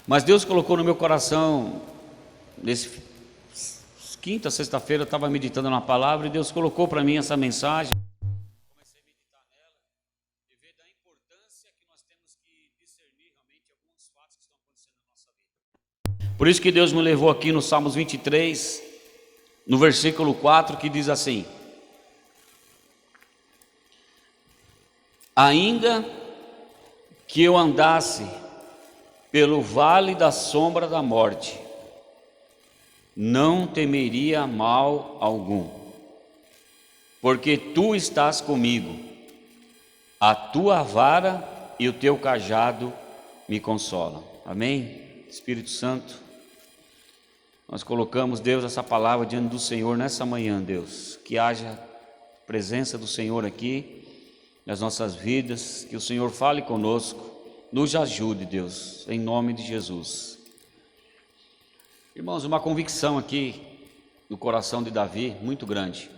Mas Deus colocou no meu coração, nesse quinta, sexta-feira, eu estava meditando na palavra e Deus colocou para mim essa mensagem. Comecei a meditar nela e ver da importância que nós temos que discernir realmente alguns fatos que estão acontecendo na nossa vida. Por isso que Deus me levou aqui no Salmos 23, no versículo 4, que diz assim: ainda que eu andasse pelo vale da sombra da morte, não temeria mal algum, porque tu estás comigo, a tua vara e o teu cajado me consolam. Amém? Espírito Santo, nós colocamos, Deus, essa palavra diante do Senhor nessa manhã, Deus, que haja presença do Senhor aqui nas nossas vidas, que o Senhor fale conosco, nos ajude, Deus, em nome de Jesus. Irmãos, uma convicção aqui no coração de Davi muito grande.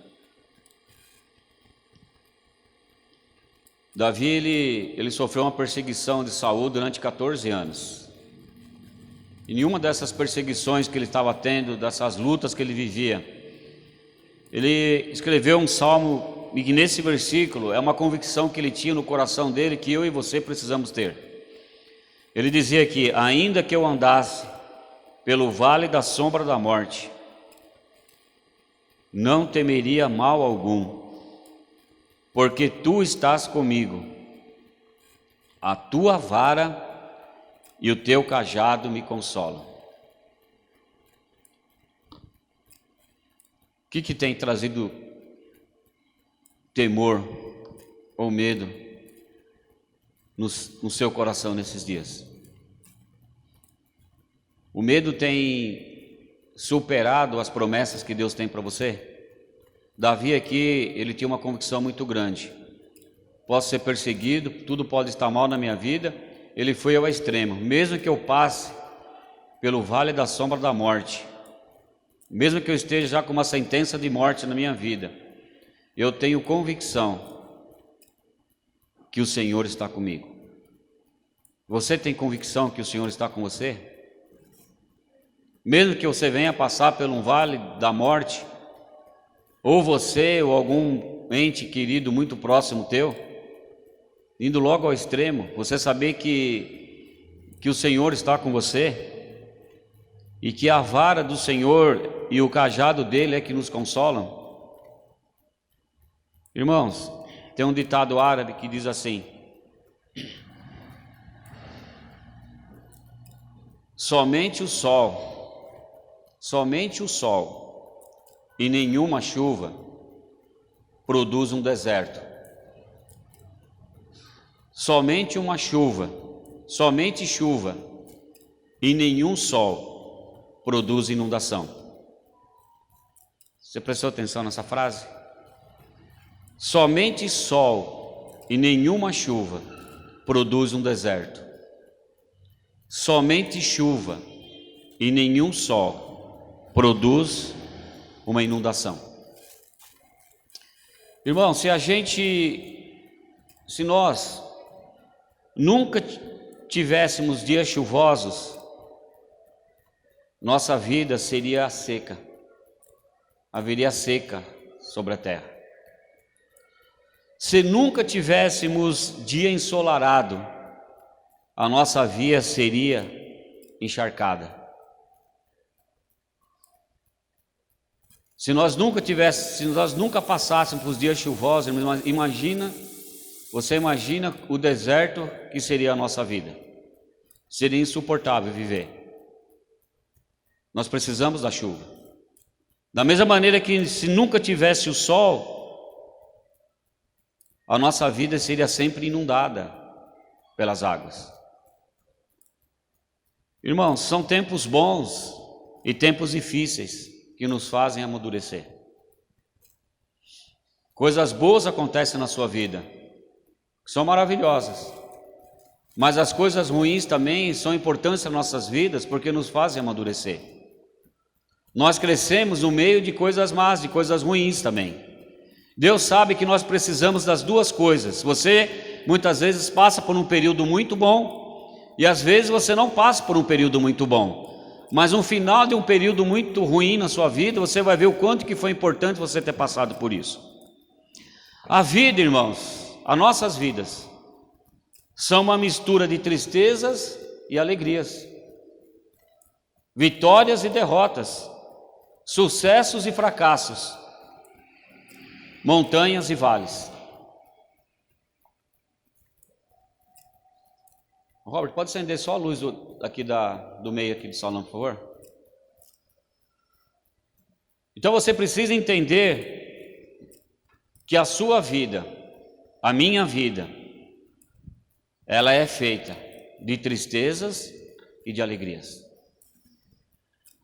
Davi, ele sofreu uma perseguição de Saul durante 14 anos. E nenhuma dessas perseguições que ele estava tendo, dessas lutas que ele vivia, ele escreveu um salmo, e nesse versículo é uma convicção que ele tinha no coração dele, que eu e você precisamos ter. Ele dizia aqui: ainda que eu andasse pelo vale da sombra da morte, não temeria mal algum, porque tu estás comigo, a tua vara e o teu cajado me consolam. O que tem trazido temor ou medo no seu coração nesses dias? O medo tem superado as promessas que Deus tem para você? Davi aqui, ele tinha uma convicção muito grande: posso ser perseguido, tudo pode estar mal na minha vida. Ele foi ao extremo: mesmo que eu passe pelo vale da sombra da morte, mesmo que eu esteja já com uma sentença de morte na minha vida, eu tenho convicção que o Senhor está comigo. Você tem convicção que o Senhor está com você? Mesmo que você venha passar por um vale da morte, ou você ou algum ente querido muito próximo teu, indo logo ao extremo, você saber que o Senhor está com você, e que a vara do Senhor e o cajado dele é que nos consolam. Irmãos, tem um ditado árabe que diz assim: somente o sol e nenhuma chuva produz um deserto. Somente chuva e nenhum sol produz inundação. Você prestou atenção nessa frase? Somente sol e nenhuma chuva produz um deserto. Somente chuva e nenhum sol produz uma inundação. Irmão, se nós nunca tivéssemos dias chuvosos, nossa vida seria seca, haveria seca sobre a terra. Se nunca tivéssemos dia ensolarado, a nossa via seria encharcada. Se nós nunca passássemos por dias chuvosos, você imagina o deserto que seria a nossa vida. Seria insuportável viver. Nós precisamos da chuva. Da mesma maneira que se nunca tivesse o sol, a nossa vida seria sempre inundada pelas águas. Irmãos, são tempos bons e tempos difíceis que nos fazem amadurecer. Coisas boas acontecem na sua vida, que são maravilhosas, mas as coisas ruins também são importantes nas nossas vidas, porque nos fazem amadurecer. Nós crescemos no meio de coisas más, de coisas ruins também. Deus sabe que nós precisamos das duas coisas. Você muitas vezes passa por um período muito bom, E às vezes você não passa por um período muito bom, mas no final de um período muito ruim na sua vida, você vai ver o quanto que foi importante você ter passado por isso. A vida, irmãos, as nossas vidas, são uma mistura de tristezas e alegrias, vitórias e derrotas, sucessos e fracassos, montanhas e vales. Robert, pode acender só a luz do meio aqui do salão, por favor? Então você precisa entender que a sua vida, a minha vida, ela é feita de tristezas e de alegrias.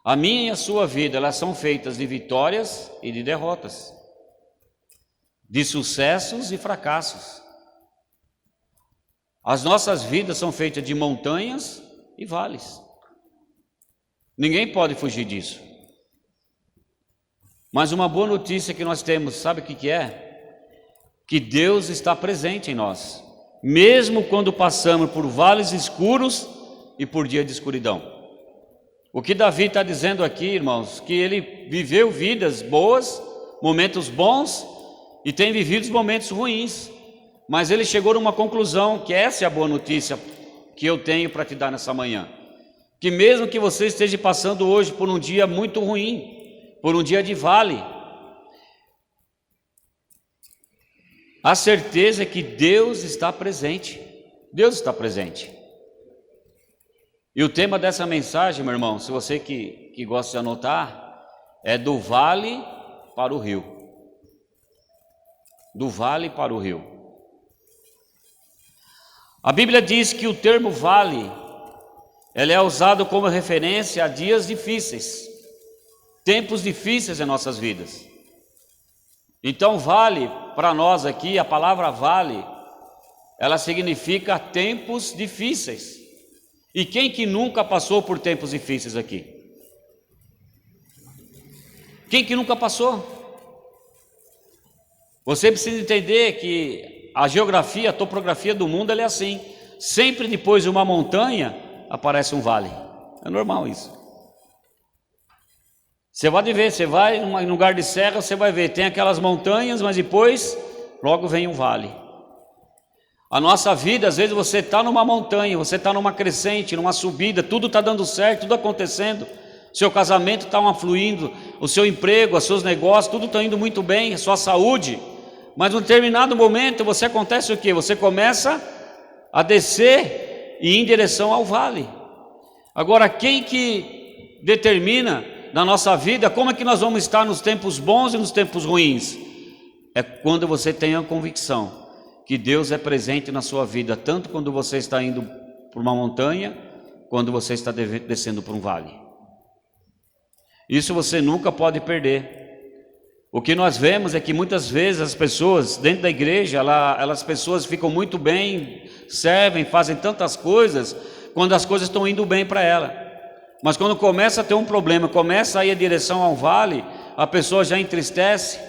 A minha e a sua vida, elas são feitas de vitórias e de derrotas, de sucessos e fracassos. As nossas vidas são feitas de montanhas e vales. Ninguém pode fugir disso. Mas uma boa notícia que nós temos, sabe o que é? Que Deus está presente em nós, mesmo quando passamos por vales escuros e por dia de escuridão. O que Davi está dizendo aqui, irmãos, que ele viveu vidas boas, momentos bons, e tem vivido momentos ruins. Mas ele chegou numa conclusão, que essa é a boa notícia que eu tenho para te dar nessa manhã. Que mesmo que você esteja passando hoje por um dia muito ruim, por um dia de vale, a certeza é que Deus está presente. Deus está presente. E o tema dessa mensagem, meu irmão, se você que gosta de anotar, é do vale para o rio. Do vale para o rio. A Bíblia diz que o termo vale, ele é usado como referência a dias difíceis, tempos difíceis em nossas vidas. Então vale, para nós aqui, a palavra vale, ela significa tempos difíceis. E quem que nunca passou por tempos difíceis aqui? Quem que nunca passou? Você precisa entender que a geografia, a topografia do mundo, ela é assim. Sempre depois de uma montanha, aparece um vale. É normal isso. Você vai ver, você vai em um lugar de serra, você vai ver, tem aquelas montanhas, mas depois, logo vem um vale. A nossa vida, às vezes você está numa montanha, você está numa crescente, numa subida, tudo está dando certo, tudo acontecendo. Seu casamento está fluindo, o seu emprego, os seus negócios, tudo está indo muito bem, a sua saúde. Mas num determinado momento, você acontece o quê? Você começa a descer e ir em direção ao vale. Agora, quem que determina na nossa vida como é que nós vamos estar nos tempos bons e nos tempos ruins? É quando você tem a convicção que Deus é presente na sua vida, tanto quando você está indo por uma montanha, quando você está descendo por um vale. Isso você nunca pode perder. O que nós vemos é que muitas vezes as pessoas dentro da igreja, as pessoas ficam muito bem, servem, fazem tantas coisas, quando as coisas estão indo bem para ela. Mas quando começa a ter um problema, começa a ir em direção ao vale, a pessoa já entristece,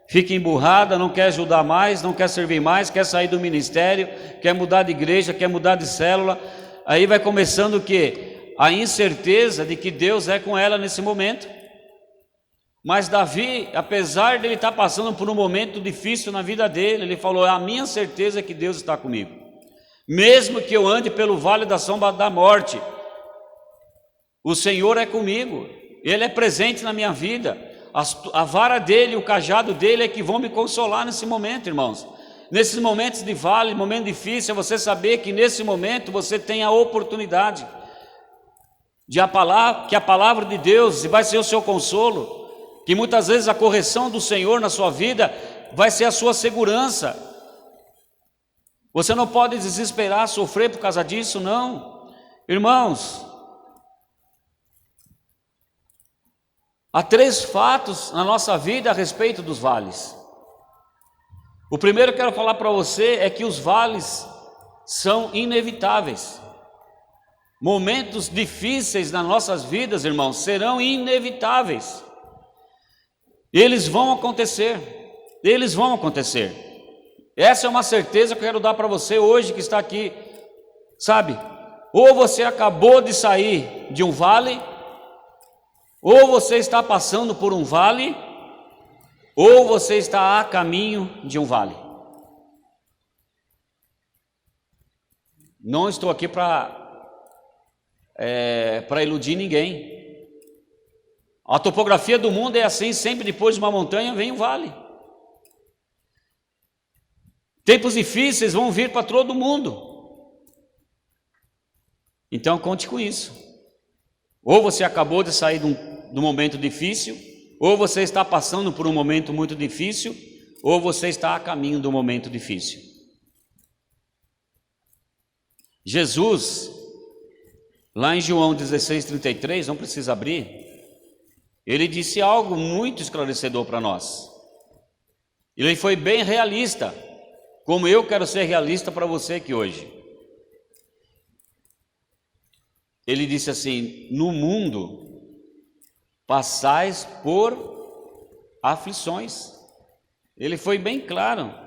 fica emburrada, não quer ajudar mais, não quer servir mais, quer sair do ministério, quer mudar de igreja, quer mudar de célula. Aí vai começando o quê? A incerteza de que Deus é com ela nesse momento. Mas Davi, apesar de ele estar passando por um momento difícil na vida dele, ele falou: a minha certeza é que Deus está comigo. Mesmo que eu ande pelo vale da sombra da morte, o Senhor é comigo, Ele é presente na minha vida. A vara dele, o cajado dele é que vão me consolar nesse momento, irmãos. Nesses momentos de vale, momento difícil, é você saber que nesse momento você tem a oportunidade que a palavra de Deus vai ser o seu consolo. Que muitas vezes a correção do Senhor na sua vida vai ser a sua segurança. Você não pode desesperar, sofrer por causa disso, não. Irmãos, há 3 fatos na nossa vida a respeito dos vales. O primeiro que eu quero falar para você é que os vales são inevitáveis. Momentos difíceis nas nossas vidas, irmãos, serão inevitáveis. Eles vão acontecer. Eles vão acontecer. Essa é uma certeza que eu quero dar para você hoje que está aqui. Sabe, Ou você acabou de sair de um vale, ou você está passando por um vale, ou você está a caminho de um vale. Não estou aqui para iludir ninguém. A topografia do mundo é assim, sempre depois de uma montanha vem um vale. Tempos difíceis vão vir para todo mundo. Então conte com isso. Ou você acabou de sair de um momento difícil, ou você está passando por um momento muito difícil, ou você está a caminho do momento difícil. Jesus, lá em João 16:33, não precisa abrir, ele disse algo muito esclarecedor para nós. Ele foi bem realista, como eu quero ser realista para você aqui hoje. Ele disse assim: no mundo passais por aflições. Ele foi bem claro.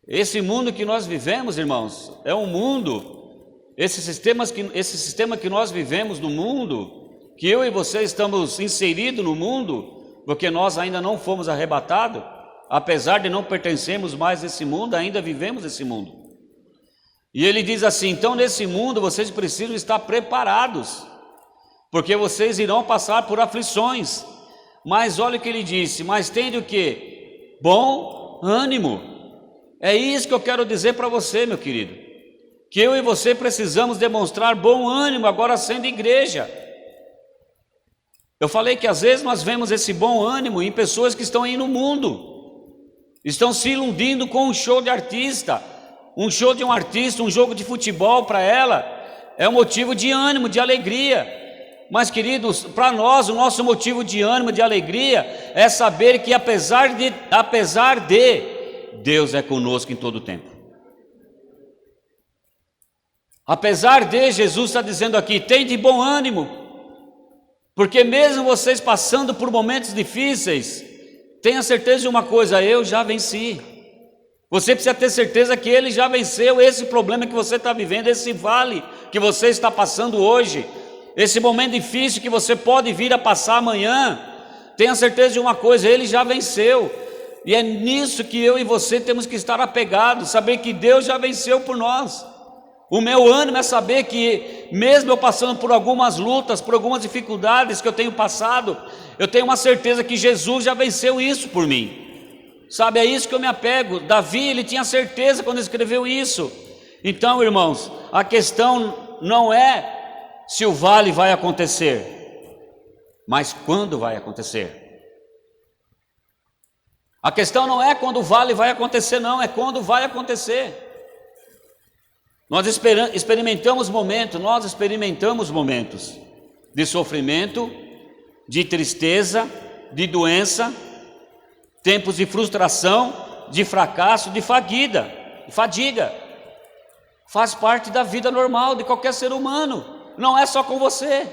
Esse mundo que nós vivemos, irmãos, é um mundo, esse sistema que nós vivemos no mundo, que eu e você estamos inseridos no mundo, porque nós ainda não fomos arrebatados, apesar de não pertencermos mais a esse mundo, ainda vivemos esse mundo. E ele diz assim: então nesse mundo vocês precisam estar preparados, porque vocês irão passar por aflições. Mas olha o que ele disse: mas tende o quê? Bom ânimo. É isso que eu quero dizer para você, meu querido, que eu e você precisamos demonstrar bom ânimo agora sendo igreja. Eu falei que às vezes nós vemos esse bom ânimo em pessoas que estão aí no mundo, estão se iludindo com um show de artista, um show de um artista, um jogo de futebol para ela, é um motivo de ânimo, de alegria. Mas queridos, para nós o nosso motivo de ânimo, de alegria, é saber que apesar de Deus é conosco em todo o tempo. Apesar de, Jesus está dizendo aqui, tem de bom ânimo, porque mesmo vocês passando por momentos difíceis, tenha certeza de uma coisa: eu já venci. Você precisa ter certeza que Ele já venceu esse problema que você está vivendo, esse vale que você está passando hoje, esse momento difícil que você pode vir a passar amanhã. Tenha certeza de uma coisa: Ele já venceu. E é nisso que eu e você temos que estar apegados, saber que Deus já venceu por nós. O meu ânimo é saber que mesmo eu passando por algumas lutas, por algumas dificuldades que eu tenho passado, eu tenho uma certeza que Jesus já venceu isso por mim. Sabe, é isso que eu me apego. Davi, ele tinha certeza quando escreveu isso. Então, irmãos, a questão não é se o vale vai acontecer, mas quando vai acontecer. A questão não é quando o vale vai acontecer, não, é quando vai acontecer. Nós experimentamos momentos de sofrimento, de tristeza, de doença, tempos de frustração, de fracasso, de fadiga. Faz parte da vida normal de qualquer ser humano, não é só com você.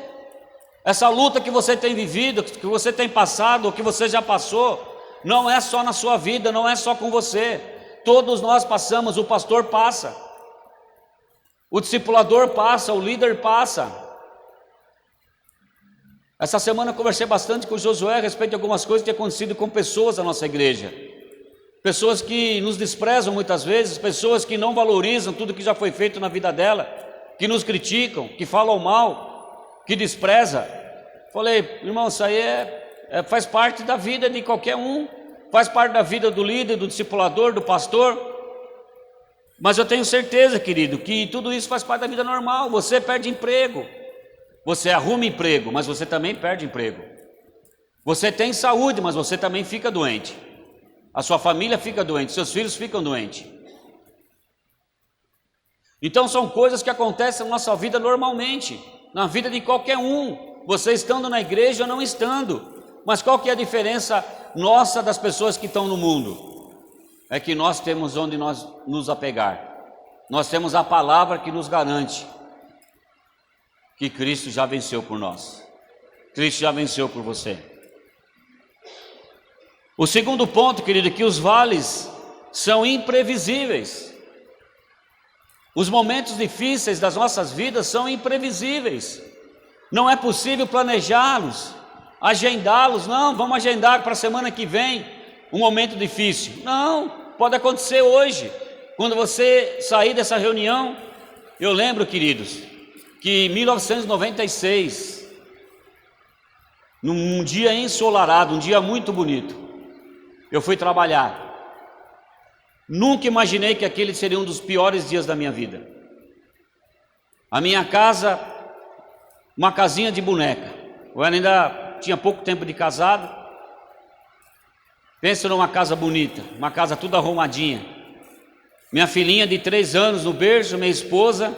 Essa luta que você tem vivido, que você tem passado, ou que você já passou, não é só na sua vida, não é só com você. Todos nós passamos, o pastor passa, o discipulador passa, o líder passa. Essa semana eu conversei bastante com o Josué a respeito de algumas coisas que têm acontecido com pessoas da nossa igreja. Pessoas que nos desprezam muitas vezes, pessoas que não valorizam tudo que já foi feito na vida dela, que nos criticam, que falam mal, que desprezam. Falei: irmão, isso aí faz parte da vida de qualquer um, faz parte da vida do líder, do discipulador, do pastor. Mas eu tenho certeza, querido, que tudo isso faz parte da vida normal. Você perde emprego, você arruma emprego, mas você também perde emprego. Você tem saúde, mas você também fica doente. A sua família fica doente, seus filhos ficam doentes. Então são coisas que acontecem na nossa vida normalmente, na vida de qualquer um, você estando na igreja ou não estando. Mas qual que é a diferença nossa das pessoas que estão no mundo? É que nós temos onde nós nos apegar. Nós temos a palavra que nos garante que Cristo já venceu por nós. Cristo já venceu por você. O segundo ponto, querido, é que os vales são imprevisíveis. Os momentos difíceis das nossas vidas são imprevisíveis. Não é possível planejá-los, agendá-los. Não, vamos agendar para a semana que vem um momento difícil. Não, pode acontecer hoje. Quando você sair dessa reunião, eu lembro, queridos, que em 1996, num dia ensolarado, um dia muito bonito, eu fui trabalhar. Nunca imaginei que aquele seria um dos piores dias da minha vida. A minha casa, uma casinha de boneca. Eu ainda tinha pouco tempo de casado. Pensa numa casa bonita, uma casa toda arrumadinha. Minha filhinha de 3 anos no berço, minha esposa,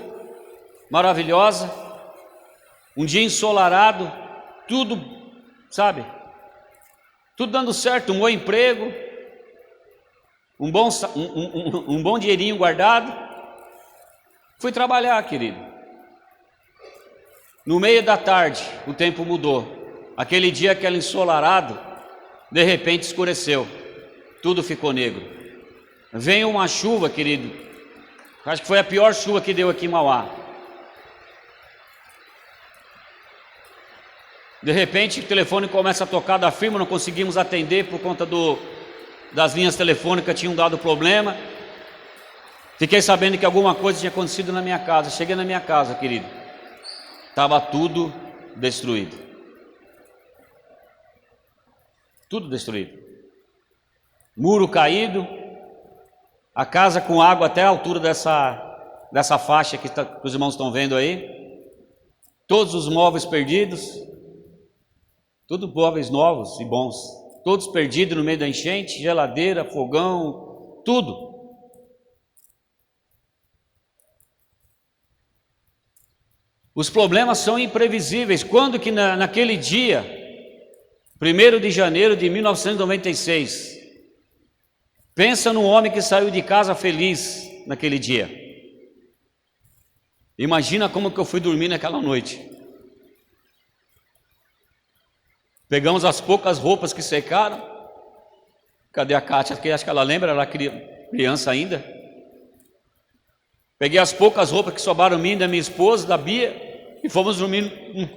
maravilhosa. Um dia ensolarado, tudo, sabe? Tudo dando certo, um bom emprego. Um bom dinheirinho guardado. Fui trabalhar, querido. No meio da tarde, o tempo mudou. Aquele dia, aquele ensolarado, de repente escureceu. Tudo ficou negro. Veio uma chuva, querido. Acho que foi a pior chuva que deu aqui em Mauá. De repente, o telefone começa a tocar da firma, não conseguimos atender por conta das linhas telefônicas tinham dado problema. Fiquei sabendo que alguma coisa tinha acontecido na minha casa. Cheguei na minha casa, querido, estava tudo destruído. Tudo destruído. Muro caído, a casa com água até a altura dessa faixa que os irmãos estão vendo aí. Todos os móveis perdidos, tudo móveis novos e bons. Todos perdidos no meio da enchente, geladeira, fogão, tudo. Os problemas são imprevisíveis. Quando que naquele dia, 1º de janeiro de 1996, pensa num homem que saiu de casa feliz naquele dia. Imagina como que eu fui dormir naquela noite. Pegamos as poucas roupas que secaram. Cadê a Kátia? Acho que ela lembra, ela era criança ainda. Peguei as poucas roupas que sobraram mim, da minha esposa, da Bia, e fomos dormir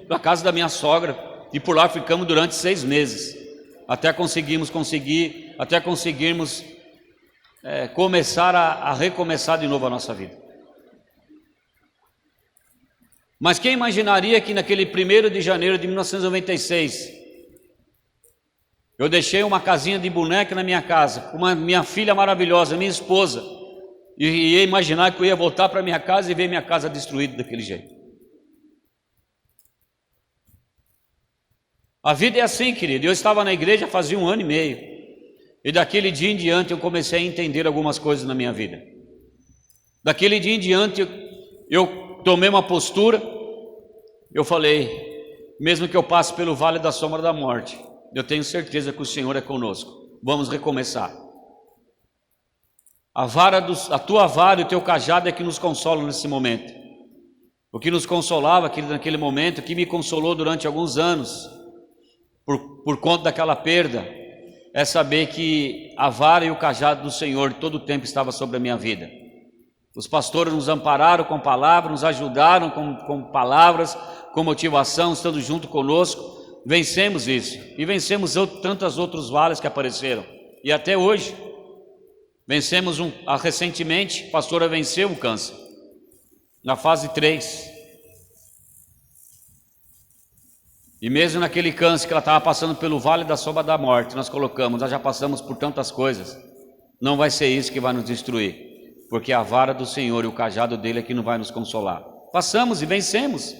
na casa da minha sogra. E por lá ficamos durante 6 meses, até conseguirmos começar a recomeçar de novo a nossa vida. Mas quem imaginaria que naquele 1º de janeiro de 1996, eu deixei uma casinha de boneca na minha casa, com minha filha maravilhosa, minha esposa, e ia imaginar que eu ia voltar para minha casa e ver minha casa destruída daquele jeito. A vida é assim, querido. Eu estava na igreja fazia 1 ano e meio, e daquele dia em diante eu comecei a entender algumas coisas na minha vida. Daquele dia em diante eu tomei uma postura. Eu falei, mesmo que eu passe pelo vale da sombra da morte, eu tenho certeza que o Senhor é conosco. Vamos recomeçar. A tua vara e o teu cajado é que nos consolam nesse momento. O que nos consolava naquele momento, o que me consolou durante alguns anos, por conta daquela perda, é saber que a vara e o cajado do Senhor todo o tempo estava sobre a minha vida. Os pastores nos ampararam com palavras, nos ajudaram com palavras, com motivação, estando junto conosco. Vencemos isso, e vencemos tantos outros vales que apareceram, e até hoje, vencemos recentemente, a pastora venceu o câncer, na fase 3, e mesmo naquele câncer que ela estava passando pelo vale da sombra da morte, nós colocamos, nós já passamos por tantas coisas, não vai ser isso que vai nos destruir, porque a vara do Senhor e o cajado dele é que não vai nos consolar. Passamos e vencemos.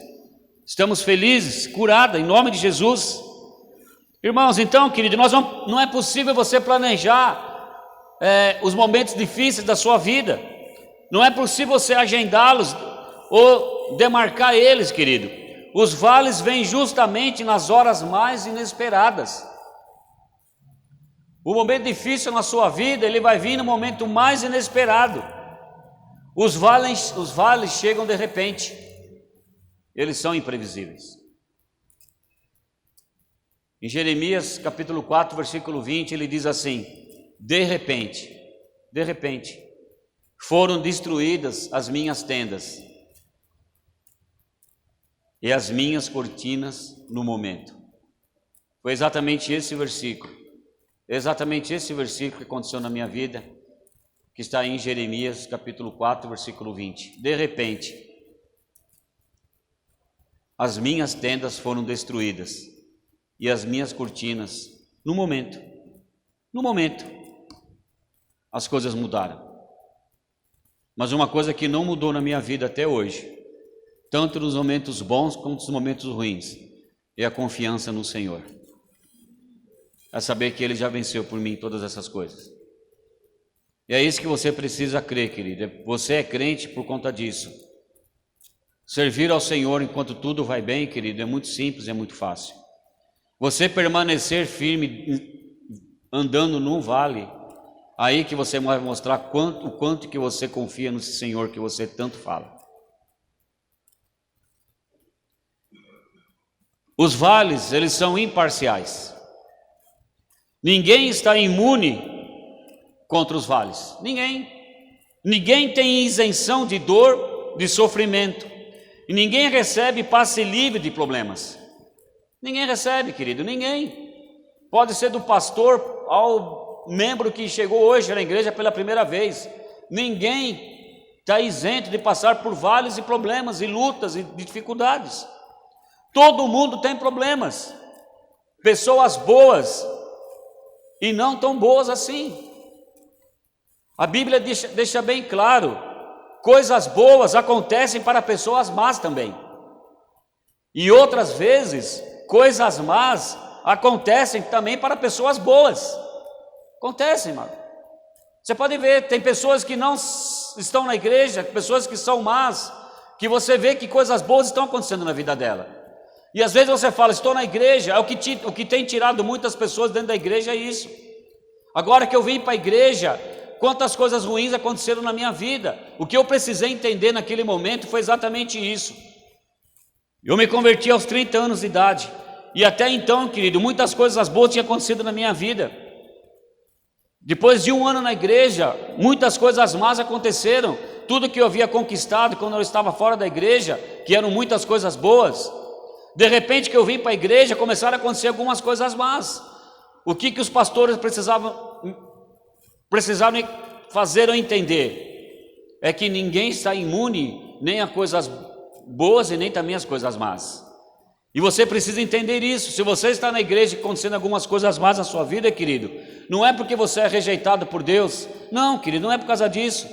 Estamos felizes, curada, em nome de Jesus. Irmãos, então, querido, não é possível você planejar os momentos difíceis da sua vida. Não é possível você agendá-los ou demarcar eles, querido. Os vales vêm justamente nas horas mais inesperadas. O momento difícil na sua vida, ele vai vir no momento mais inesperado. Os vales chegam de repente. Eles são imprevisíveis. Em Jeremias capítulo 4, versículo 20, ele diz assim: de repente, foram destruídas as minhas tendas e as minhas cortinas no momento. Foi exatamente esse versículo que aconteceu na minha vida, que está em Jeremias capítulo 4, versículo 20. De repente, as minhas tendas foram destruídas e as minhas cortinas, no momento, as coisas mudaram. Mas uma coisa que não mudou na minha vida até hoje, tanto nos momentos bons quanto nos momentos ruins, é a confiança no Senhor. É saber que Ele já venceu por mim todas essas coisas. E é isso que você precisa crer, querido. Você é crente por conta disso. Servir ao Senhor enquanto tudo vai bem, querido, é muito simples, é muito fácil. Você permanecer firme andando num vale, aí que você vai mostrar o quanto que você confia no Senhor que você tanto fala. Os vales, eles são imparciais. Ninguém está imune contra os vales. Ninguém tem isenção de dor, de sofrimento. E ninguém recebe passe livre de problemas. Ninguém recebe, querido, ninguém. Pode ser do pastor ao membro que chegou hoje na igreja pela primeira vez. Ninguém está isento de passar por vales e problemas e lutas e dificuldades. Todo mundo tem problemas. Pessoas boas e não tão boas assim. A Bíblia deixa bem claro, coisas boas acontecem para pessoas más também. E outras vezes, coisas más acontecem também para pessoas boas. Acontecem, mano. Você pode ver, tem pessoas que não estão na igreja, pessoas que são más, que você vê que coisas boas estão acontecendo na vida dela. E às vezes você fala, estou na igreja, o que tem tirado muitas pessoas dentro da igreja é isso. Agora que eu vim para a igreja, quantas coisas ruins aconteceram na minha vida. O que eu precisei entender naquele momento foi exatamente isso. Eu me converti aos 30 anos de idade. E até então, querido, muitas coisas boas tinham acontecido na minha vida. Depois de um ano na igreja, muitas coisas más aconteceram. Tudo que eu havia conquistado quando eu estava fora da igreja, que eram muitas coisas boas, de repente que eu vim para a igreja, começaram a acontecer algumas coisas más. O que os pastores precisavam fazer eu entender é que ninguém está imune nem a coisas boas e nem também as coisas más. E você precisa entender isso. Se você está na igreja acontecendo algumas coisas más na sua vida, querido, não é porque você é rejeitado por Deus. Não, querido, não é por causa disso.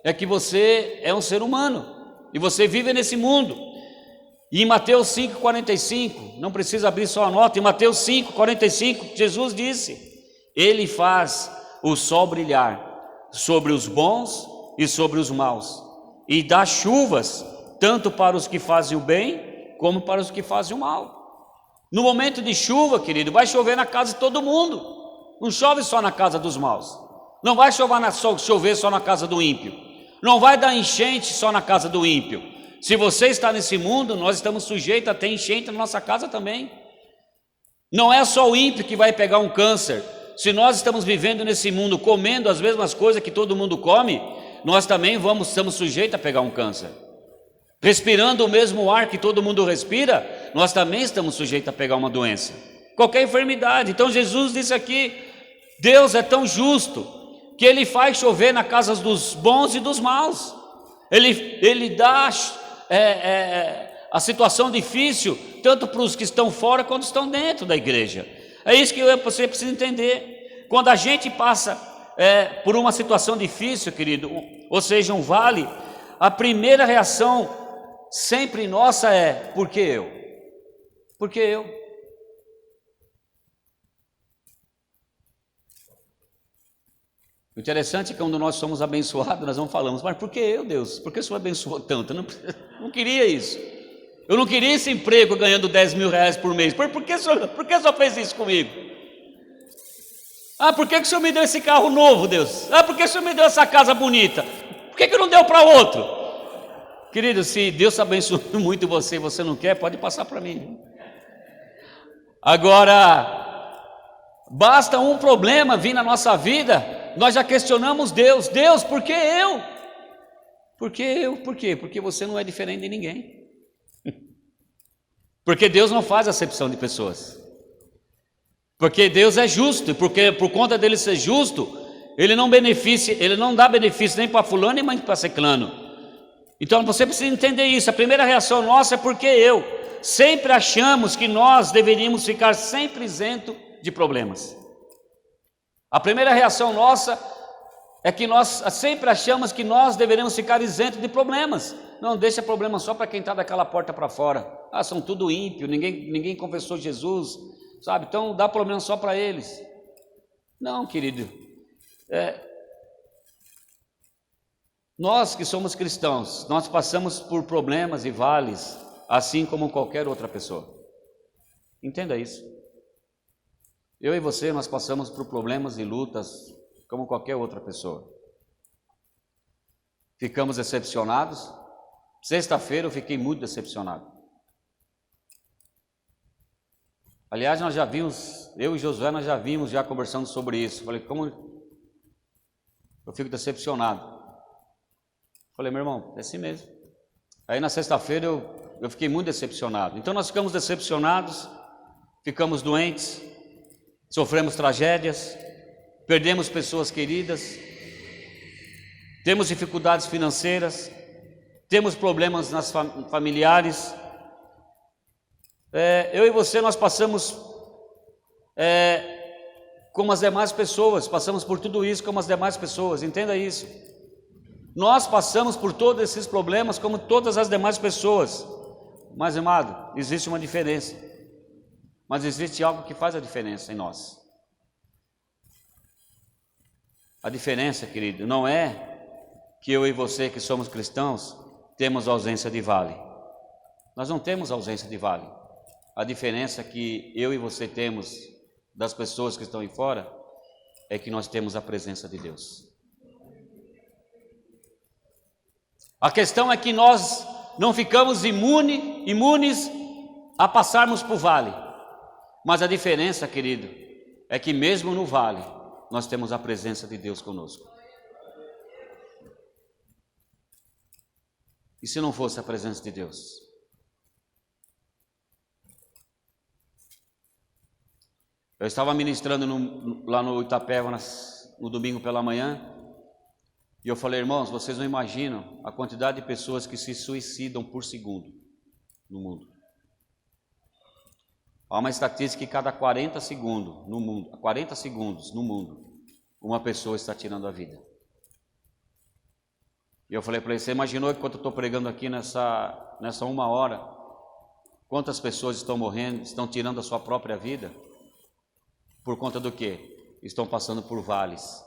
É que você é um ser humano e você vive nesse mundo. E em Mateus 5,45, não precisa abrir só a nota, em Mateus 5,45, Jesus disse: Ele faz o sol brilhar sobre os bons e sobre os maus, e dá chuvas tanto para os que fazem o bem como para os que fazem o mal. No momento de chuva, querido, vai chover na casa de todo mundo. Não chove só na casa dos maus. Não vai chover só na casa do ímpio. Não vai dar enchente só na casa do ímpio. Se você está nesse mundo, nós estamos sujeitos a ter enchente na nossa casa também. Não é só o ímpio que vai pegar um câncer. Se nós estamos vivendo nesse mundo comendo as mesmas coisas que todo mundo come, nós também estamos sujeitos a pegar um câncer. Respirando o mesmo ar que todo mundo respira, nós também estamos sujeitos a pegar uma doença, qualquer enfermidade. Então Jesus disse aqui, Deus é tão justo que Ele faz chover na casa dos bons e dos maus. Ele dá a situação difícil tanto para os que estão fora quanto estão dentro da igreja. É isso que você precisa entender. Quando a gente passa por uma situação difícil, querido, ou seja, um vale, a primeira reação sempre nossa é: por que eu? Por que eu? O interessante é que quando nós somos abençoados, nós não falamos, mas por que eu, Deus? Por que o Senhor abençoou tanto? Eu não queria isso. Eu não queria esse emprego ganhando 10 mil reais por mês. Por que o Senhor fez isso comigo? Por que o Senhor me deu esse carro novo, Deus? Por que o Senhor me deu essa casa bonita? Por que não deu para outro? Querido, se Deus abençoou muito você e você não quer, pode passar para mim. Agora, basta um problema vir na nossa vida, nós já questionamos Deus. Deus, por que eu? Por quê? Porque você não é diferente de ninguém. Porque Deus não faz acepção de pessoas. Porque Deus é justo, e porque por conta dele ser justo, ele não dá benefício nem para fulano nem para ciclano. Então você precisa entender isso. A primeira reação nossa é porque sempre achamos que nós deveríamos ficar sempre isento de problemas. A primeira reação nossa é que nós sempre achamos que nós deveríamos ficar isentos de problemas. Não deixa problema só para quem está daquela porta para fora. São tudo ímpio, ninguém confessou Jesus, sabe? Então dá problema só para eles. Não, querido. Nós que somos cristãos, nós passamos por problemas e vales, assim como qualquer outra pessoa. Entenda isso. Eu e você, nós passamos por problemas e lutas, como qualquer outra pessoa. Ficamos decepcionados. Sexta-feira eu fiquei muito decepcionado. Aliás, nós já vimos, eu e Josué, nós já vimos, conversando sobre isso. Falei, como eu fico decepcionado. Falei, meu irmão, é assim mesmo. Aí na sexta-feira eu fiquei muito decepcionado. Então nós ficamos decepcionados, ficamos doentes, sofremos tragédias, perdemos pessoas queridas, temos dificuldades financeiras, temos problemas familiares. Eu e você, nós passamos como as demais pessoas, passamos por tudo isso como as demais pessoas, entenda isso. Nós passamos por todos esses problemas como todas as demais pessoas, mas, amado, existe uma diferença, mas existe algo que faz a diferença em nós. A diferença, querido, não é que eu e você que somos cristãos temos ausência de vale. Nós não temos ausência de vale. A diferença que eu e você temos das pessoas que estão aí fora é que nós temos a presença de Deus. A questão é que nós não ficamos imunes a passarmos por vale. Mas a diferença, querido, é que mesmo no vale, nós temos a presença de Deus conosco. E se não fosse a presença de Deus? Eu estava ministrando lá no Itapeva no domingo pela manhã, e eu falei, irmãos, vocês não imaginam a quantidade de pessoas que se suicidam por segundo no mundo. Há uma estatística que cada 40 segundos no mundo, uma pessoa está tirando a vida. E eu falei para ele, você imaginou que quando eu estou pregando aqui nessa 1 hora, quantas pessoas estão morrendo, estão tirando a sua própria vida? Por conta do quê? Estão passando por vales,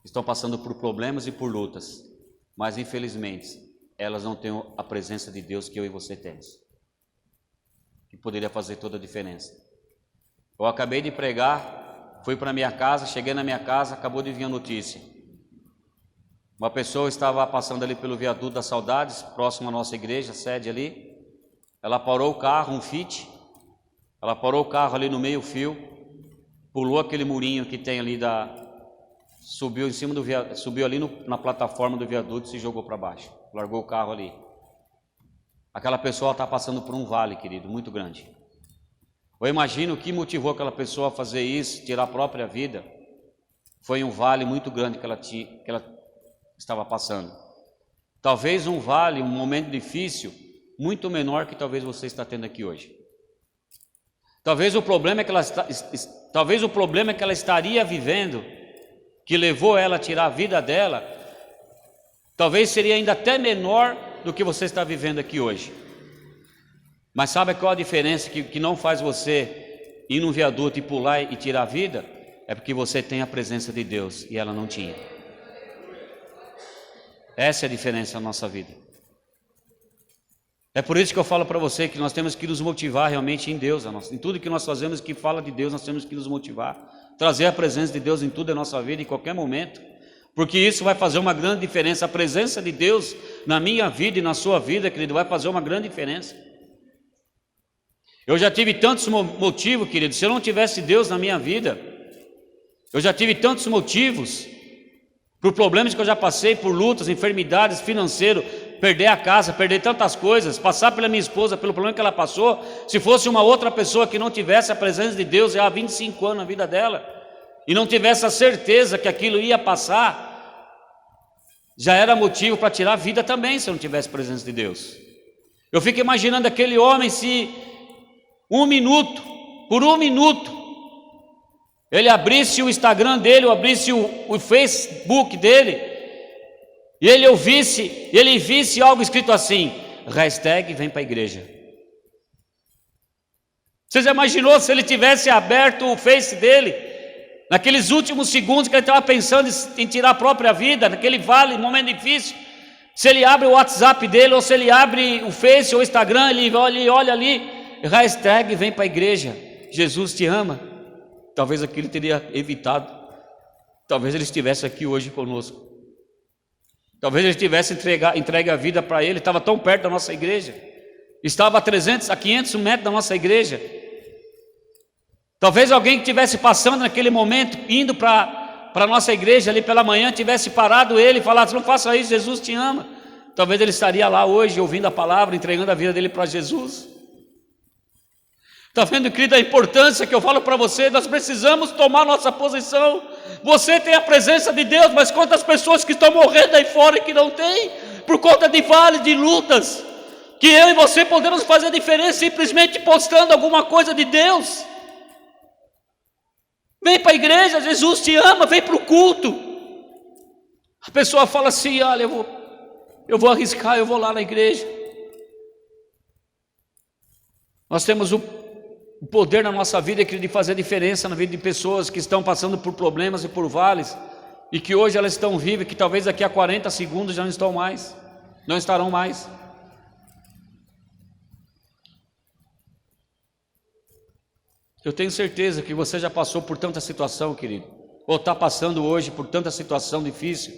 estão passando por problemas e por lutas, mas infelizmente elas não têm a presença de Deus que eu e você temos, que poderia fazer toda a diferença. Eu acabei de pregar, fui para minha casa, cheguei na minha casa, acabou de vir a notícia. Uma pessoa estava passando ali pelo viaduto das Saudades, próximo à nossa igreja, sede ali. Ela parou o carro, um Fit, ela parou o carro ali no meio fio, pulou aquele murinho que tem ali subiu em cima do viaduto, subiu ali na plataforma do viaduto e se jogou para baixo, largou o carro ali. Aquela pessoa está passando por um vale, querido, muito grande. Eu imagino o que motivou aquela pessoa a fazer isso, tirar a própria vida, foi um vale muito grande que ela estava passando. Talvez um vale, um momento difícil, muito menor que talvez você está tendo aqui hoje. Talvez o problema é que ela estaria vivendo, que levou ela a tirar a vida dela, talvez seria ainda até menor do que você está vivendo aqui hoje. Mas sabe qual a diferença que não faz você ir num viaduto e pular e tirar a vida? É porque você tem a presença de Deus e ela não tinha. Essa é a diferença na nossa vida. É por isso que eu falo para você que nós temos que nos motivar realmente em Deus. Em tudo que nós fazemos que fala de Deus, nós temos que nos motivar. Trazer a presença de Deus em tudo da nossa vida, em qualquer momento. Porque isso vai fazer uma grande diferença. A presença de Deus na minha vida e na sua vida, querido, vai fazer uma grande diferença. Eu já tive tantos motivos, querido, se eu não tivesse Deus na minha vida, eu já tive tantos motivos por problemas que eu já passei, por lutas, enfermidades, financeiro, perder a casa, perder tantas coisas, passar pela minha esposa, pelo problema que ela passou. Se fosse uma outra pessoa que não tivesse a presença de Deus há 25 anos na vida dela, e não tivesse a certeza que aquilo ia passar, já era motivo para tirar a vida também, se eu não tivesse a presença de Deus. Eu fico imaginando aquele homem, se por um minuto, ele abrisse o Instagram dele, ou abrisse o Facebook dele, e ele visse algo escrito assim, hashtag vem para a igreja. Você já imaginou se ele tivesse aberto o Face dele, naqueles últimos segundos que ele estava pensando em tirar a própria vida, naquele vale, momento difícil, se ele abre o WhatsApp dele, ou se ele abre o Face ou o Instagram, ele olha ali, hashtag vem para a igreja, Jesus te ama. Talvez aquilo teria evitado, talvez ele estivesse aqui hoje conosco, talvez ele tivesse entregue a vida para ele, estava tão perto da nossa igreja, estava a 300, a 500 metros da nossa igreja. Talvez alguém que estivesse passando naquele momento, indo para a nossa igreja ali pela manhã, tivesse parado ele e falado, não faça isso, Jesus te ama. Talvez ele estaria lá hoje ouvindo a palavra, entregando a vida dele para Jesus. Está vendo, querido, a importância que eu falo para você? Nós precisamos tomar nossa posição. Você tem a presença de Deus, mas quantas pessoas que estão morrendo aí fora e que não tem, por conta de vales, de lutas, que eu e você podemos fazer a diferença simplesmente postando alguma coisa de Deus. Vem para a igreja, Jesus te ama, vem para o culto. A pessoa fala assim, olha, eu vou arriscar, eu vou lá na igreja. Nós temos o poder na nossa vida de fazer diferença na vida de pessoas que estão passando por problemas e por vales, e que hoje elas estão vivas, que talvez daqui a 40 segundos já não estarão mais. Eu tenho certeza que você já passou por tanta situação, querido, ou está passando hoje por tanta situação difícil,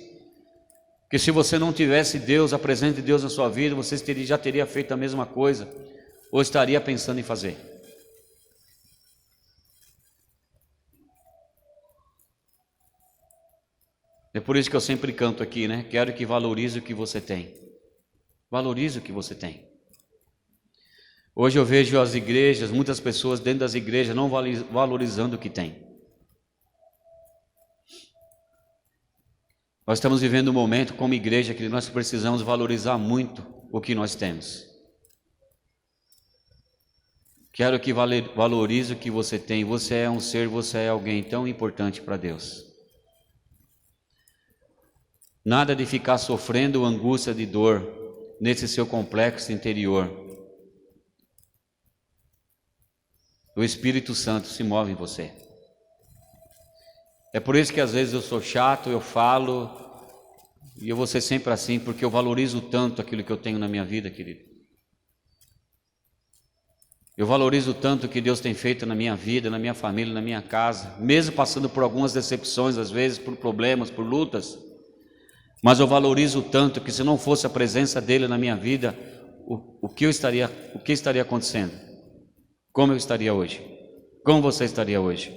que se você não tivesse Deus, a presença de Deus na sua vida, você já teria feito a mesma coisa, ou estaria pensando em fazer. É por isso que eu sempre canto aqui, né? Quero que valorize o que você tem. Valorize o que você tem. Hoje eu vejo as igrejas, muitas pessoas dentro das igrejas não valorizando o que tem. Nós estamos vivendo um momento como igreja que nós precisamos valorizar muito o que nós temos. Quero que valorize o que você tem. Você é um ser, você é alguém tão importante para Deus. Nada de ficar sofrendo angústia de dor nesse seu complexo interior. O Espírito Santo se move em você. É por isso que às vezes eu sou chato, eu falo, e eu vou ser sempre assim, porque eu valorizo tanto aquilo que eu tenho na minha vida, querido. Eu valorizo tanto o que Deus tem feito na minha vida, na minha família, na minha casa, mesmo passando por algumas decepções, às vezes por problemas, por lutas, mas eu valorizo tanto que se não fosse a presença dele na minha vida, o que estaria acontecendo? Como eu estaria hoje? Como você estaria hoje?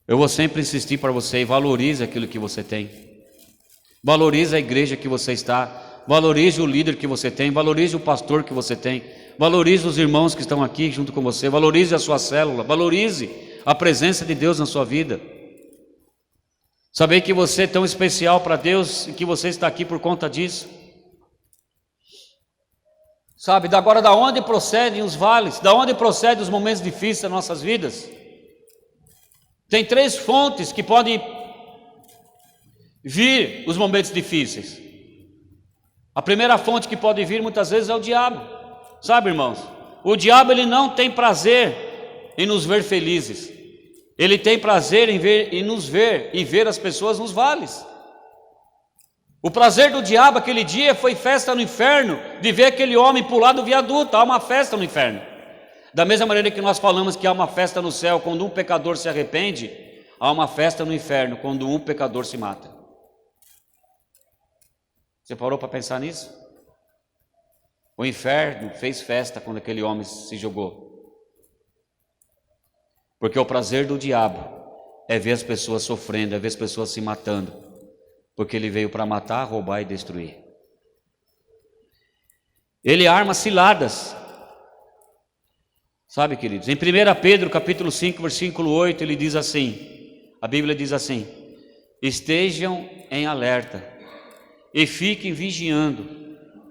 Eu vou sempre insistir para você, valorize aquilo que você tem. Valorize a igreja que você está. Valorize o líder que você tem. Valorize o pastor que você tem. Valorize os irmãos que estão aqui junto com você. Valorize a sua célula. Valorize a presença de Deus na sua vida. Saber que você é tão especial para Deus e que você está aqui por conta disso. Sabe, agora da onde procedem os vales? Da onde procedem os momentos difíceis das nossas vidas? Tem 3 fontes que podem vir os momentos difíceis. A primeira fonte que pode vir muitas vezes é o diabo. Sabe, irmãos? O diabo ele não tem prazer em nos ver felizes. Ele tem prazer em nos ver e ver as pessoas nos vales. O prazer do diabo aquele dia foi festa no inferno, de ver aquele homem pular do viaduto. Há uma festa no inferno. Da mesma maneira que nós falamos que há uma festa no céu quando um pecador se arrepende, há uma festa no inferno quando um pecador se mata. Você parou para pensar nisso? O inferno fez festa quando aquele homem se jogou. Porque o prazer do diabo é ver as pessoas sofrendo, é ver as pessoas se matando, porque ele veio para matar, roubar e destruir. Ele arma ciladas, sabe, queridos? Em 1 Pedro capítulo 5, versículo 8, ele diz assim, a Bíblia diz assim: estejam em alerta e fiquem vigiando,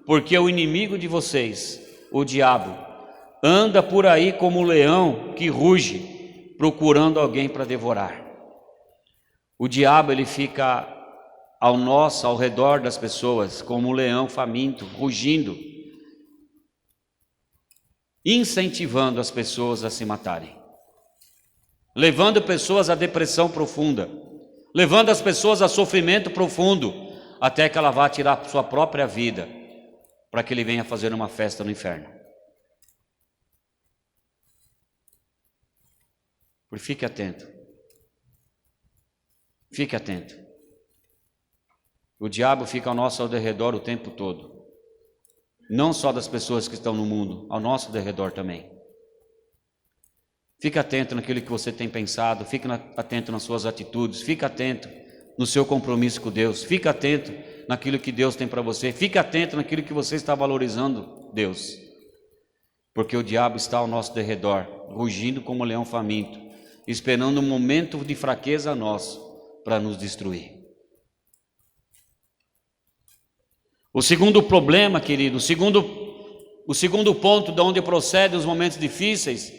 porque o inimigo de vocês, o diabo, anda por aí como um leão que ruge, procurando alguém para devorar. O diabo, ele fica ao redor das pessoas, como um leão faminto, rugindo, incentivando as pessoas a se matarem, levando pessoas à depressão profunda, levando as pessoas a sofrimento profundo, até que ela vá tirar sua própria vida, para que ele venha fazer uma festa no inferno. Por fique atento. Fique atento. O diabo fica ao nosso redor o tempo todo. Não só das pessoas que estão no mundo, ao nosso redor também. Fique atento naquilo que você tem pensado, fique atento nas suas atitudes, fique atento no seu compromisso com Deus, fique atento naquilo que Deus tem para você, fique atento naquilo que você está valorizando, Deus. Porque o diabo está ao nosso redor, rugindo como um leão faminto, esperando um momento de fraqueza nosso para nos destruir. O segundo problema, querido, o segundo ponto de onde procedem os momentos difíceis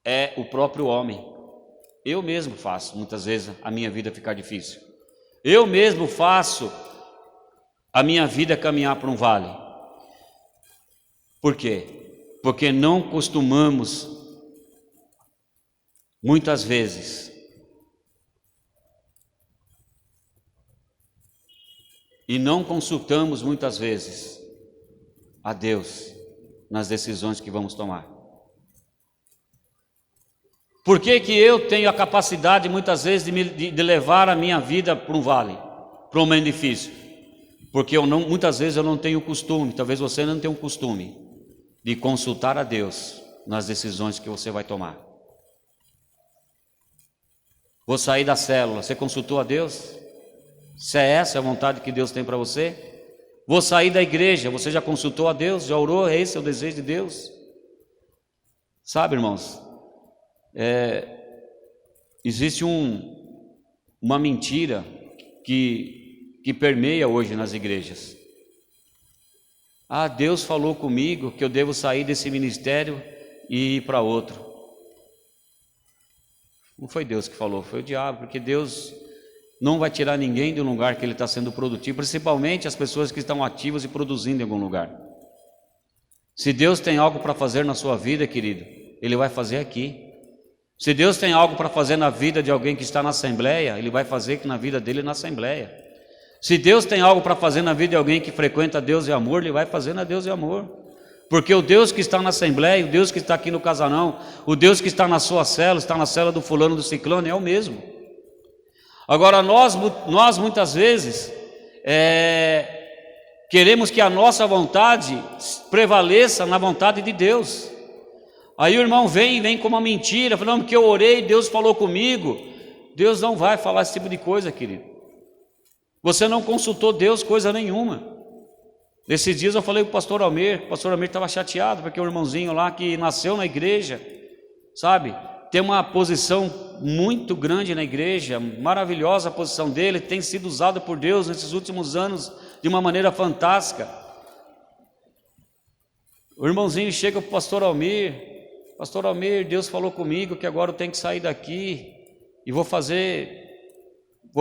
é o próprio homem. Eu mesmo faço, muitas vezes, a minha vida ficar difícil. Eu mesmo faço a minha vida caminhar para um vale. Por quê? Porque não costumamos, muitas vezes, e não consultamos muitas vezes a Deus nas decisões que vamos tomar. Por que que eu tenho a capacidade muitas vezes de levar a minha vida para um vale, para um momento difícil? Porque muitas vezes eu não tenho costume, talvez você não tenha um costume de consultar a Deus nas decisões que você vai tomar. Vou sair da célula, você consultou a Deus? Se é essa a vontade que Deus tem para você? Vou sair da igreja, você já consultou a Deus? Já orou? É esse o desejo de Deus? Sabe, irmãos, existe uma mentira que permeia hoje nas igrejas. Ah, Deus falou comigo que eu devo sair desse ministério e ir para outro. Não foi Deus que falou, foi o diabo, porque Deus não vai tirar ninguém do lugar que ele está sendo produtivo, principalmente as pessoas que estão ativas e produzindo em algum lugar. Se Deus tem algo para fazer na sua vida, querido, Ele vai fazer aqui. Se Deus tem algo para fazer na vida de alguém que está na assembleia, Ele vai fazer na vida dele na assembleia. Se Deus tem algo para fazer na vida de alguém que frequenta Deus e amor, Ele vai fazer na Deus e amor. Porque o Deus que está na assembleia, o Deus que está aqui no casarão, o Deus que está na sua cela, está na cela do fulano, do ciclano, é o mesmo. Agora nós muitas vezes queremos que a nossa vontade prevaleça na vontade de Deus. Aí o irmão vem com uma mentira, falando que eu orei, Deus falou comigo. Deus não vai falar esse tipo de coisa, querido. Você não consultou Deus coisa nenhuma. Nesses dias eu falei com o pastor Almir estava chateado, porque o irmãozinho lá que nasceu na igreja, sabe, tem uma posição muito grande na igreja, maravilhosa a posição dele, tem sido usado por Deus nesses últimos anos de uma maneira fantástica. O irmãozinho chega para o pastor Almir, Deus falou comigo que agora eu tenho que sair daqui e vou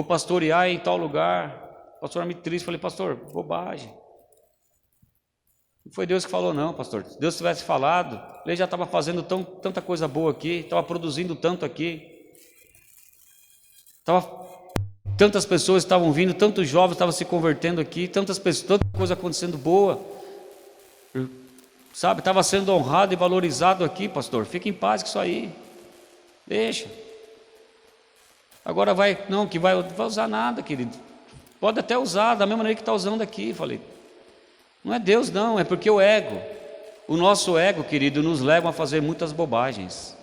pastorear em tal lugar. O pastor Almir triste, falei, pastor, bobagem. Não foi Deus que falou não, pastor. Se Deus tivesse falado, ele já estava fazendo tanta coisa boa aqui, estava produzindo tanto aqui. Tantas pessoas estavam vindo, tantos jovens estavam se convertendo aqui, tanta coisa acontecendo boa. Sabe, estava sendo honrado e valorizado aqui, pastor. Fique em paz com isso aí. Deixa. Agora vai usar nada, querido. Pode até usar, da mesma maneira que está usando aqui. Falei, não é Deus não, é porque o nosso ego, querido, nos leva a fazer muitas bobagens.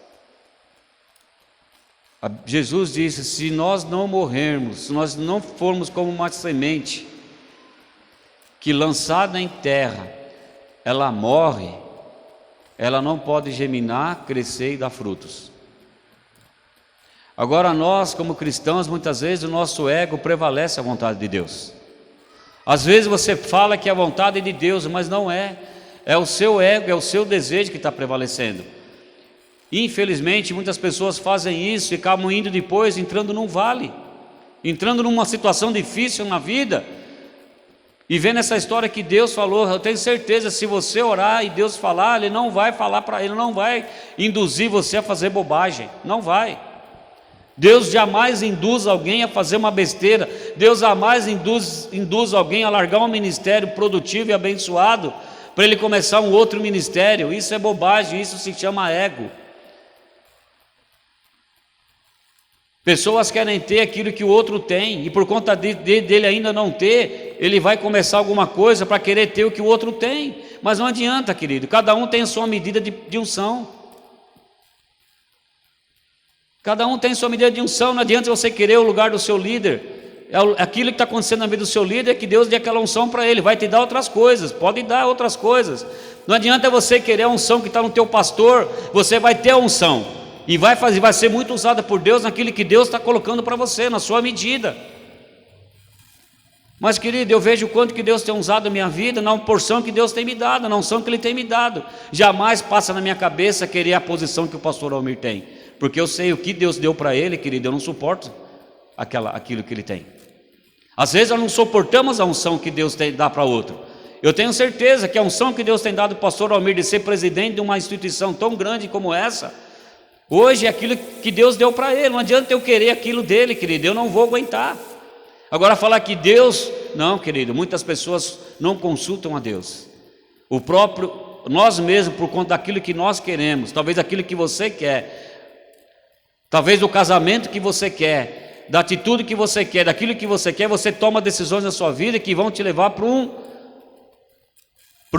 Jesus disse: se nós não morrermos, se nós não formos como uma semente que lançada em terra, ela morre, ela não pode germinar, crescer e dar frutos. Agora nós, como cristãos, muitas vezes o nosso ego prevalece à vontade de Deus. Às vezes você fala que é a vontade de Deus, mas não é. É o seu ego, é o seu desejo que está prevalecendo. Infelizmente, muitas pessoas fazem isso e acabam indo depois, entrando num vale, entrando numa situação difícil na vida, e vendo essa história que Deus falou. Eu tenho certeza, se você orar e Deus falar, Ele não vai falar para Ele, não vai induzir você a fazer bobagem, não vai. Deus jamais induz alguém a fazer uma besteira. Deus jamais induz alguém a largar um ministério produtivo e abençoado para ele começar um outro ministério. Isso é bobagem, isso se chama ego. Pessoas querem ter aquilo que o outro tem, e por conta dele ainda não ter, ele vai começar alguma coisa para querer ter o que o outro tem. Mas não adianta, querido, cada um tem a sua medida de unção. Cada um tem sua medida de unção. Não adianta você querer o lugar do seu líder. Aquilo que está acontecendo na vida do seu líder é que Deus dê aquela unção para ele. Vai te dar outras coisas, pode dar outras coisas. Não adianta você querer a unção que está no teu pastor. Você vai ter a unção e vai ser muito usada por Deus naquilo que Deus está colocando para você, na sua medida. Mas, querido, eu vejo o quanto que Deus tem usado a minha vida, na porção que Deus tem me dado, na unção que Ele tem me dado. Jamais passa na minha cabeça querer a posição que o pastor Almir tem, porque eu sei o que Deus deu para ele, querido. Eu não suporto aquilo que ele tem. Às vezes nós não suportamos a unção que Deus dá para outro. Eu tenho certeza que a unção que Deus tem dado ao pastor Almir de ser presidente de uma instituição tão grande como essa, hoje é aquilo que Deus deu para ele. Não adianta eu querer aquilo dele, querido, eu não vou aguentar. Agora falar que Deus, não, querido, muitas pessoas não consultam a Deus. Nós mesmos, por conta daquilo que nós queremos, talvez aquilo que você quer, talvez do casamento que você quer, da atitude que você quer, daquilo que você quer, você toma decisões na sua vida que vão te levar para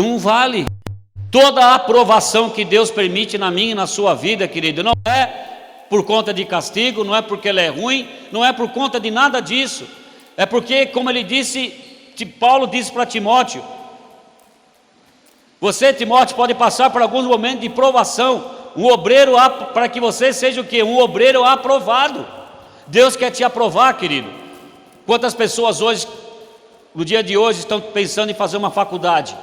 um vale. Toda a aprovação que Deus permite na minha e na sua vida, querido, não é por conta de castigo, não é porque ela é ruim, não é por conta de nada disso. É porque, como ele disse, Paulo disse para Timóteo, você, Timóteo, pode passar por alguns momentos de provação, para que você seja o quê? Um obreiro aprovado. Deus quer te aprovar, querido. Quantas pessoas hoje, no dia de hoje, estão pensando em fazer uma faculdade,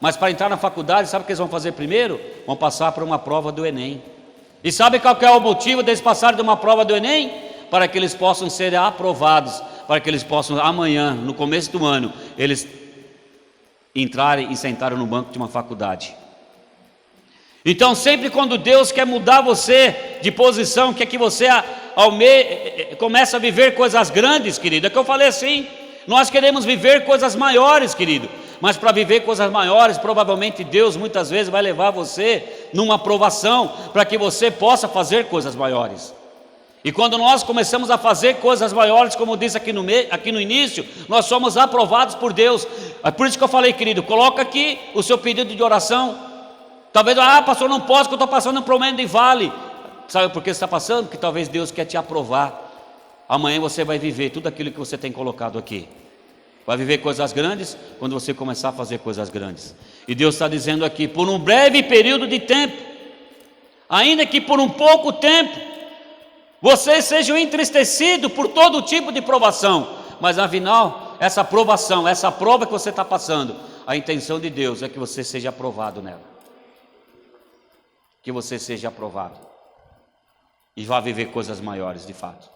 mas para entrar na faculdade, sabe o que eles vão fazer primeiro? Vão passar por uma prova do Enem. E sabe qual que é o motivo deles passarem de uma prova do Enem? Para que eles possam ser aprovados, para que eles possam amanhã, no começo do ano, eles entrarem e sentarem no banco de uma faculdade. Então, sempre quando Deus quer mudar você de posição, quer que você comece a viver coisas grandes, querido, é que eu falei assim, nós queremos viver coisas maiores, querido, mas para viver coisas maiores, provavelmente Deus muitas vezes vai levar você numa provação, para que você possa fazer coisas maiores. E quando nós começamos a fazer coisas maiores, como disse aqui no início, nós somos aprovados por Deus. É por isso que eu falei, querido, coloca aqui o seu pedido de oração. Talvez, pastor, não posso, porque eu estou passando um problema de vale. Sabe por que você está passando? Porque talvez Deus quer te aprovar. Amanhã você vai viver tudo aquilo que você tem colocado aqui. Vai viver coisas grandes quando você começar a fazer coisas grandes. E Deus está dizendo aqui, por um breve período de tempo, ainda que por um pouco tempo, vocês sejam entristecidos por todo tipo de provação, mas afinal, essa provação, essa prova que você está passando, a intenção de Deus é que você seja aprovado nela. Que você seja aprovado e vá viver coisas maiores de fato.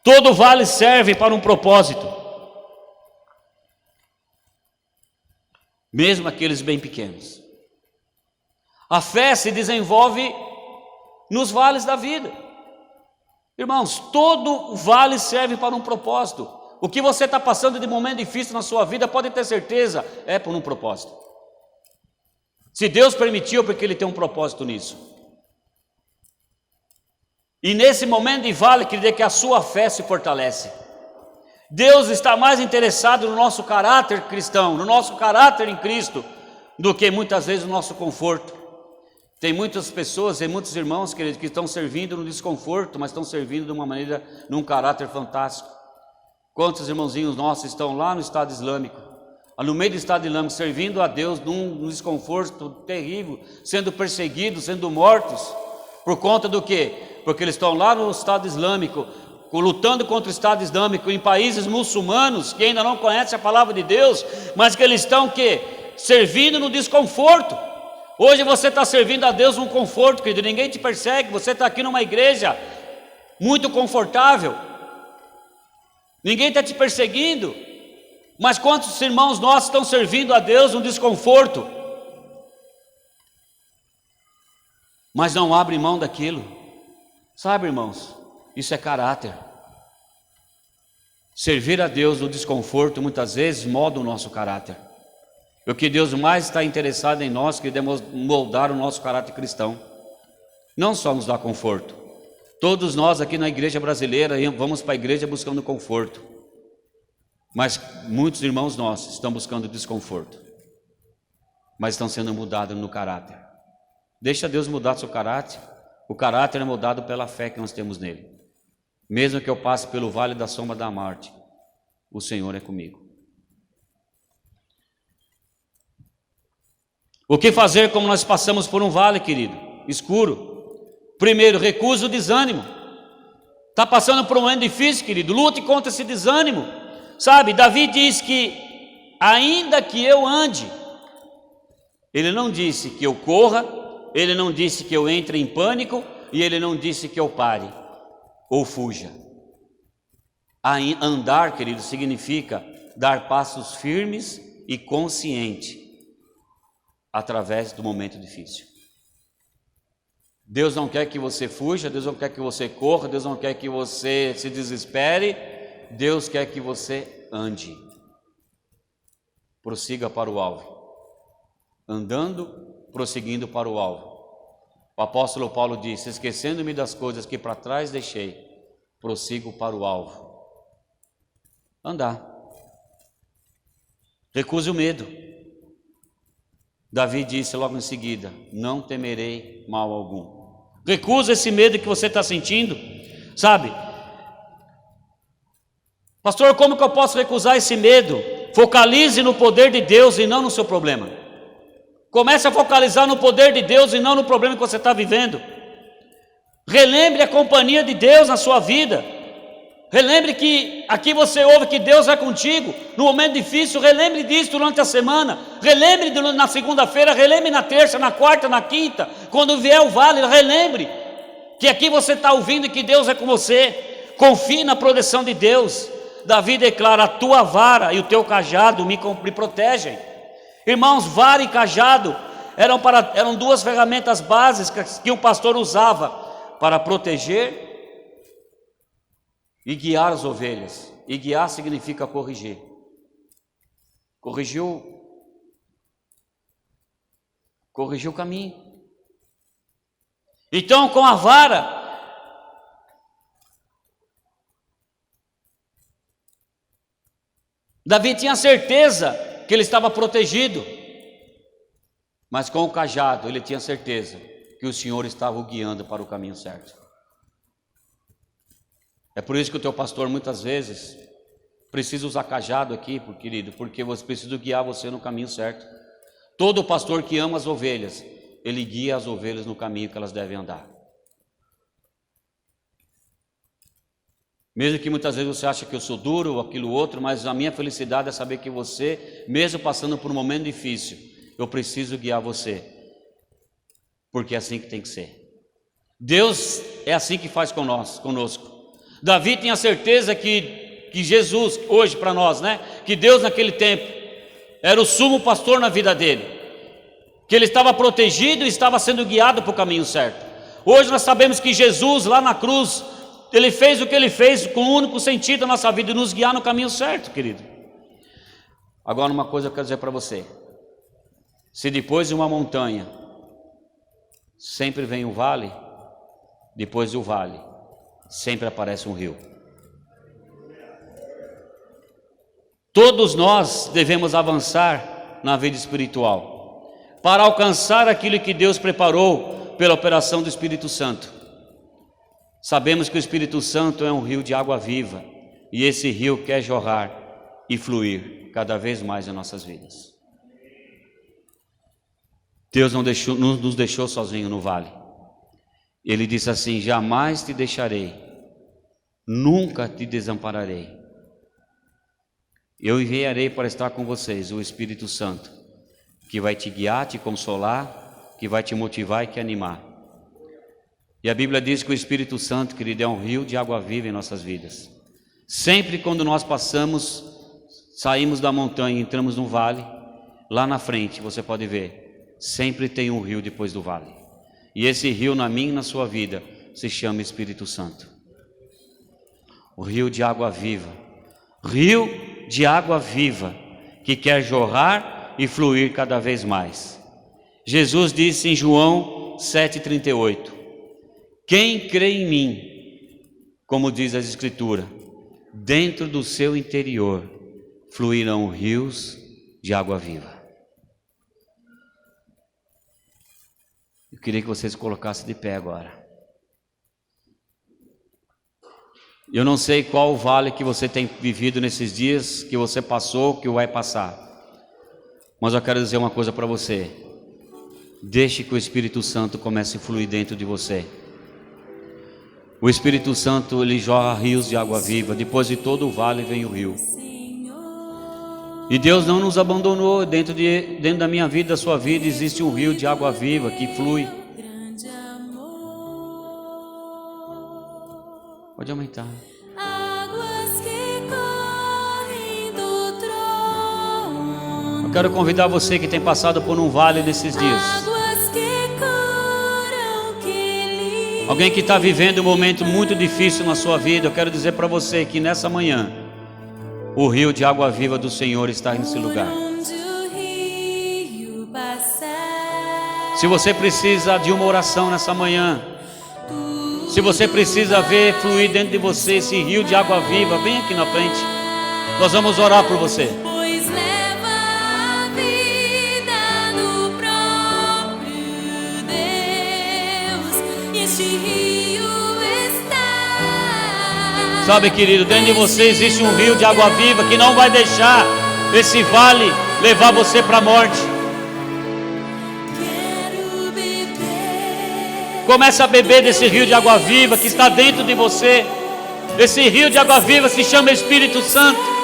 Todo vale serve para um propósito, mesmo aqueles bem pequenos. A fé se desenvolve nos vales da vida. Irmãos, todo vale serve para um propósito. O que você está passando de momento difícil na sua vida, pode ter certeza, é por um propósito. Se Deus permitiu, porque Ele tem um propósito nisso. E nesse momento de vale, quer dizer que a sua fé se fortalece. Deus está mais interessado no nosso caráter cristão, no nosso caráter em Cristo, do que muitas vezes no nosso conforto. Tem muitas pessoas e muitos irmãos, queridos, que estão servindo no desconforto, mas estão servindo de uma maneira, num caráter fantástico. Quantos irmãozinhos nossos estão lá no Estado Islâmico, no meio do Estado Islâmico, servindo a Deus num desconforto terrível, sendo perseguidos, sendo mortos, por conta do quê? Porque eles estão lá no Estado Islâmico, lutando contra o Estado Islâmico, em países muçulmanos, que ainda não conhecem a palavra de Deus, mas que eles estão o quê? Servindo no desconforto. Hoje você está servindo a Deus num conforto, querido, ninguém te persegue, você está aqui numa igreja muito confortável, ninguém está te perseguindo, mas quantos irmãos nossos estão servindo a Deus num desconforto, mas não abrem mão daquilo, sabe, irmãos, isso é caráter. Servir a Deus no desconforto muitas vezes molda o nosso caráter. O que Deus mais está interessado em nós, que devemos moldar o nosso caráter cristão, não só nos dar conforto. Todos nós aqui na igreja brasileira vamos para a igreja buscando conforto, mas muitos irmãos nossos estão buscando desconforto, mas estão sendo mudados no caráter. Deixa Deus mudar seu caráter. O caráter é mudado pela fé que nós temos nele. Mesmo que eu passe pelo vale da sombra da morte, o Senhor é comigo. O que fazer como nós passamos por um vale, querido, escuro? Primeiro, recusa o desânimo. Está passando por um momento difícil, querido, lute contra esse desânimo. Sabe, Davi diz que ainda que eu ande, ele não disse que eu corra, ele não disse que eu entre em pânico, e ele não disse que eu pare ou fuja. Andar, querido, significa dar passos firmes e conscientes através do momento difícil. Deus não quer que você fuja, Deus não quer que você corra, Deus não quer que você se desespere, Deus quer que você ande, prossiga para o alvo, andando, prosseguindo para o alvo. O apóstolo Paulo disse: esquecendo-me das coisas que para trás deixei, prossigo para o alvo. Andar. Recuse o medo. Davi disse logo em seguida: não temerei mal algum. Recusa esse medo que você está sentindo, sabe? Pastor, como que eu posso recusar esse medo? Focalize no poder de Deus e não no seu problema. Comece a focalizar no poder de Deus e não no problema que você está vivendo. Relembre a companhia de Deus na sua vida. Relembre que aqui você ouve que Deus é contigo no momento difícil. Relembre disso durante a semana. Relembre na segunda-feira, relembre na terça, na quarta, na quinta. Quando vier o vale, relembre que aqui você está ouvindo e que Deus é com você. Confie na proteção de Deus. Davi declara: a tua vara e o teu cajado me protegem. Irmãos, vara e cajado eram duas ferramentas básicas que um pastor usava para proteger e guiar as ovelhas. E guiar significa corrigir. Corrigiu o caminho. Então, com a vara, Davi tinha certeza que ele estava protegido, mas com o cajado ele tinha certeza que o Senhor estava o guiando para o caminho certo. É por isso que o teu pastor muitas vezes precisa usar cajado aqui, querido, porque você precisa guiar você no caminho certo. Todo pastor que ama as ovelhas, ele guia as ovelhas no caminho que elas devem andar. Mesmo que muitas vezes você ache que eu sou duro ou aquilo outro, mas a minha felicidade é saber que você, mesmo passando por um momento difícil, eu preciso guiar você, porque é assim que tem que ser. Deus é assim que faz conosco. Davi tinha certeza que Jesus, hoje para nós, né? Que Deus naquele tempo era o sumo pastor na vida dele, que ele estava protegido e estava sendo guiado para o caminho certo. Hoje nós sabemos que Jesus lá na cruz, ele fez o que ele fez com o único sentido da nossa vida, nos guiar no caminho certo, querido. Agora uma coisa eu quero dizer para você: se depois de uma montanha sempre vem um vale, depois do vale sempre aparece um rio. Todos nós devemos avançar na vida espiritual. para alcançar aquilo que Deus preparou pela operação do Espírito Santo. Sabemos que o Espírito Santo é um rio de água viva, e esse rio quer jorrar e fluir cada vez mais em nossas vidas. Deus não nos deixou sozinhos no vale. Ele disse assim: jamais te deixarei, nunca te desampararei. Eu enviarei para estar com vocês o Espírito Santo, que vai te guiar, te consolar, que vai te motivar e te animar. E a Bíblia diz que o Espírito Santo, querido, é um rio de água viva em nossas vidas. Sempre quando nós saímos da montanha e entramos no vale, lá na frente, você pode ver, sempre tem um rio depois do vale. E esse rio, na minha e na sua vida, se chama Espírito Santo. O rio de água viva. Rio de água viva, que quer jorrar e fluir cada vez mais. Jesus disse em João 7,38: quem crê em mim, como diz as Escrituras, dentro do seu interior fluirão rios de água viva. Eu queria que vocês colocassem de pé agora. Eu não sei qual o vale que você tem vivido nesses dias, que você passou, que vai passar. Mas eu quero dizer uma coisa para você: deixe que o Espírito Santo comece a fluir dentro de você. O Espírito Santo, ele jorra rios de água viva. Depois de todo o vale vem o rio. E Deus não nos abandonou. Dentro da minha vida, da sua vida, existe um rio de água viva que flui. Pode aumentar. Eu quero convidar você que tem passado por um vale nesses dias. Alguém que está vivendo um momento muito difícil na sua vida, eu quero dizer para você que nessa manhã, o rio de água viva do Senhor está nesse lugar. Se você precisa de uma oração nessa manhã, se você precisa ver fluir dentro de você esse rio de água viva, vem aqui na frente. Nós vamos orar por você. Sabe, querido, dentro de você existe um rio de água viva que não vai deixar esse vale levar você para a morte. Comece a beber desse rio de água viva que está dentro de você. Esse rio de água viva se chama Espírito Santo.